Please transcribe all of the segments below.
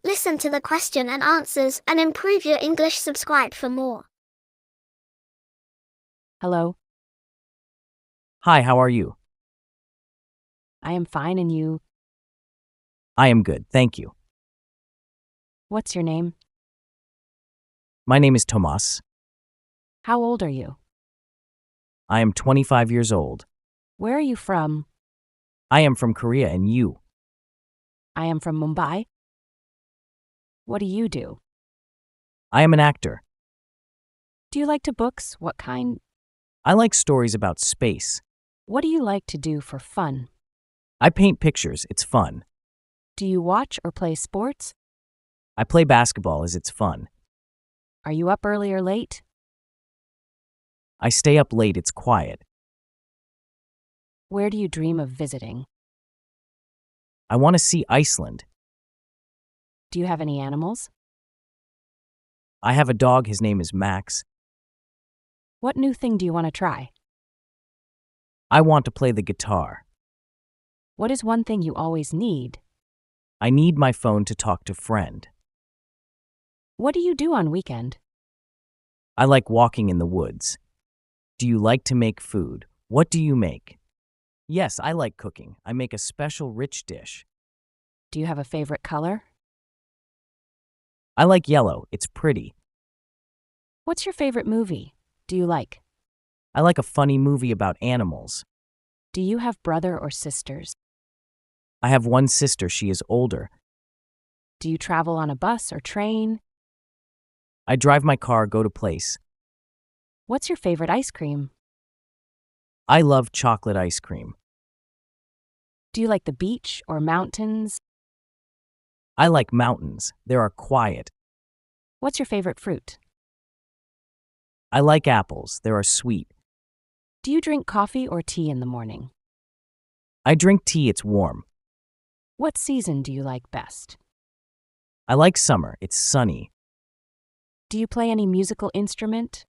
Listen to the question and answers and improve your English. Subscribe for more. Hello, Hi, how are you? I am fine, and you? I am good, thank you. What's your name? My name is Tomas. How old are you? I am 25 years old. Where are you from? I am from Korea, and you? I am from Mumbai. What do you do? I am an actor. Do you like to books? What kind? I like stories about space. What do you like to do for fun? I paint pictures, it's fun. Do you watch or play sports? I play basketball as it's fun. Are you up early or late? I stay up late, it's quiet. Where do you dream of visiting? I want to see Iceland. Do you have any animals? I have a dog, his name is Max. What new thing do you want to try? I want to play the guitar. What is one thing you always need? I need my phone to talk to friend. What do you do on weekend? I like walking in the woods. Do you like to make food? What do you make? Yes, I like cooking. I make a special rich dish. Do you have a favorite color? I like yellow, it's pretty. What's your favorite movie? Do you like? I like a funny movie about animals. Do you have brother or sisters? I have one sister, she is older. Do you travel on a bus or train? I drive my car, go to place. What's your favorite ice cream? I love chocolate ice cream. Do you like the beach or mountains? I like mountains, they are quiet. What's your favorite fruit? I like apples, they are sweet. Do you drink coffee or tea in the morning? I drink tea, it's warm. What season do you like best? I like summer, it's sunny. Do you play any musical instrument?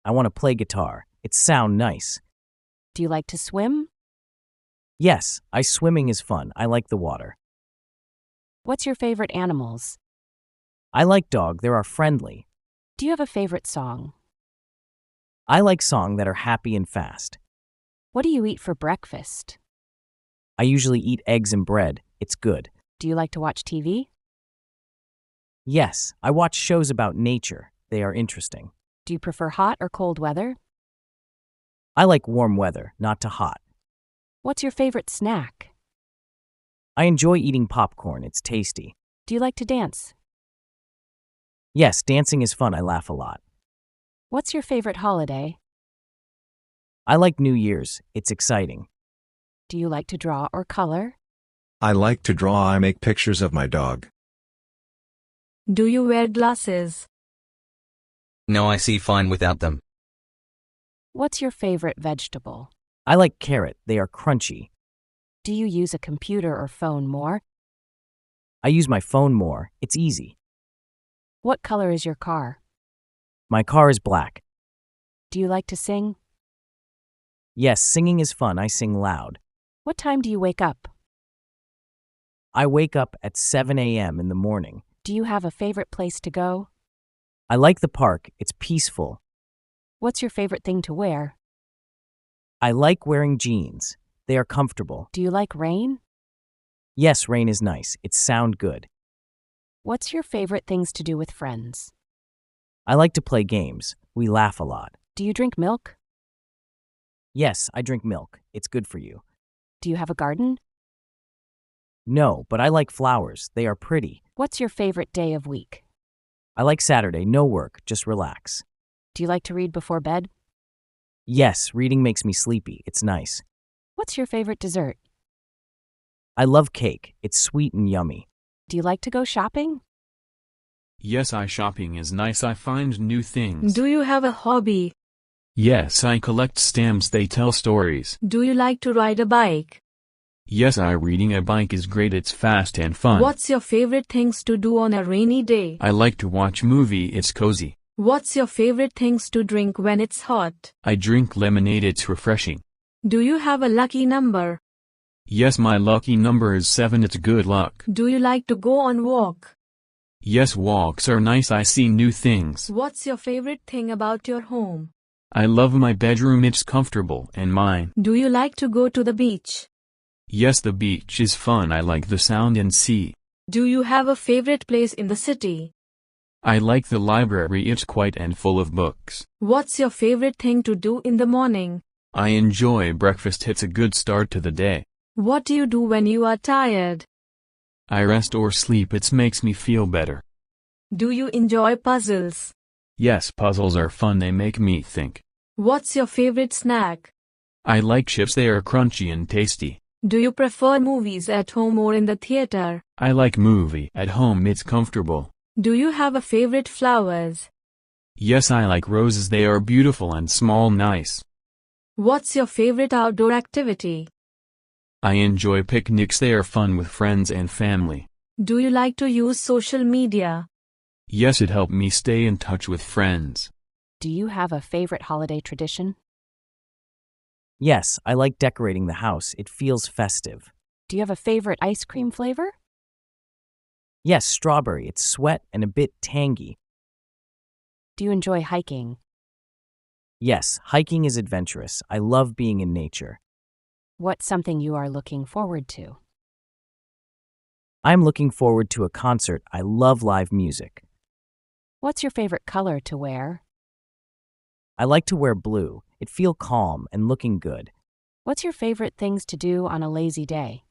I want to play guitar, it sound nice. Do you like to swim? Yes, swimming is fun, I like the water. What's your favorite animals? I like dog, they are friendly. Do you have a favorite song? I like songs that are happy and fast. What do you eat for breakfast? I usually eat eggs and bread, it's good. Do you like to watch TV? Yes, I watch shows about nature, they are interesting. Do you prefer hot or cold weather? I like warm weather, not too hot. What's your favorite snack? I enjoy eating popcorn, it's tasty. Do you like to dance? Yes, dancing is fun, I laugh a lot. What's your favorite holiday? I like New Year's, it's exciting. Do you like to draw or color? I like to draw. I make pictures of my dog. Do you wear glasses? No, I see fine without them. What's your favorite vegetable? I like carrot, they are crunchy. Do you use a computer or phone more? I use my phone more, it's easy. What color is your car? My car is black. Do you like to sing? Yes, singing is fun, I sing loud. What time do you wake up? I wake up at 7 a.m. in the morning. Do you have a favorite place to go? I like the park, it's peaceful. What's your favorite thing to wear? I like wearing jeans, they are comfortable. Do you like rain? Yes, rain is nice, it sound good. What's your favorite things to do with friends? I like to play games, we laugh a lot. Do you drink milk? Yes, I drink milk, it's good for you. Do you have a garden? No, but I like flowers, they are pretty. What's your favorite day of week? I like Saturday, no work, just relax. Do you like to read before bed? Yes, reading makes me sleepy, it's nice. What's your favorite dessert? I love cake, it's sweet and yummy. Do you like to go shopping? Yes, shopping is nice. I find new things. Do you have a hobby? Yes, I collect stamps. They tell stories. Do you like to ride a bike? Yes, reading a bike is great. It's fast and fun. What's your favorite things to do on a rainy day? I like to watch movie. It's cozy. What's your favorite things to drink when it's hot? I drink lemonade. It's refreshing. Do you have a lucky number? Yes, my lucky number is 7. It's good luck. Do you like to go on walk? Yes, walks are nice. I see new things. What's your favorite thing about your home? I love my bedroom. It's comfortable and mine. Do you like to go to the beach? Yes, the beach is fun. I like the sound and sea. Do you have a favorite place in the city? I like the library. It's quiet and full of books. What's your favorite thing to do in the morning? I enjoy breakfast. It's a good start to the day. What do you do when you are tired? I rest or sleep. It makes me feel better. Do you enjoy puzzles? Yes, puzzles are fun. They make me think. What's your favorite snack? I like chips. They are crunchy and tasty. Do you prefer movies at home or in the theater? I like movie at home. It's comfortable. Do you have a favorite flowers? Yes, I like roses. They are beautiful and small, nice. What's your favorite outdoor activity? I enjoy picnics. They are fun with friends and family. Do you like to use social media? Yes, it helped me stay in touch with friends. Do you have a favorite holiday tradition? Yes, I like decorating the house. It feels festive. Do you have a favorite ice cream flavor? Yes, strawberry. It's sweet and a bit tangy. Do you enjoy hiking? Yes, hiking is adventurous. I love being in nature. What's something you are looking forward to? I'm looking forward to a concert. I love live music. What's your favorite color to wear? I like to wear blue. It feels calm and looking good. What's your favorite things to do on a lazy day?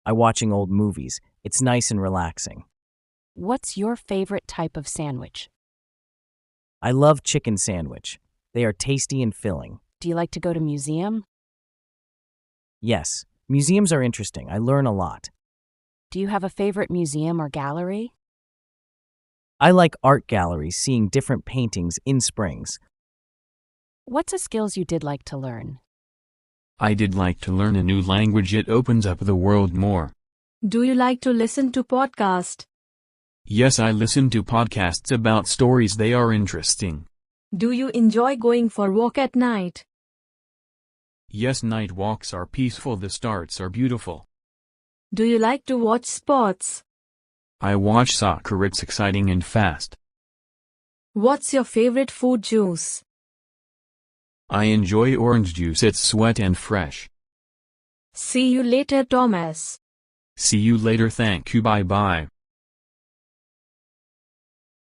I watching old movies. It's nice and relaxing. What's your favorite type of sandwich? I love chicken sandwich. They are tasty and filling. Do you like to go to museum? Yes, museums are interesting. I learn a lot. Do you have a favorite museum or gallery? I like art galleries, seeing different paintings in springs. What's a skills you did like to learn? I did like to learn a new language. It opens up the world more. Do you like to listen to podcasts? Yes, I listen to podcasts about stories. They are interesting. Do you enjoy going for walk at night? Yes, night walks are peaceful. The stars are beautiful. Do you like to watch sports? I watch soccer. It's exciting and fast. What's your favorite food juice? I enjoy orange juice. It's sweet and fresh. See you later, Thomas. See you later. Thank you. Bye-bye.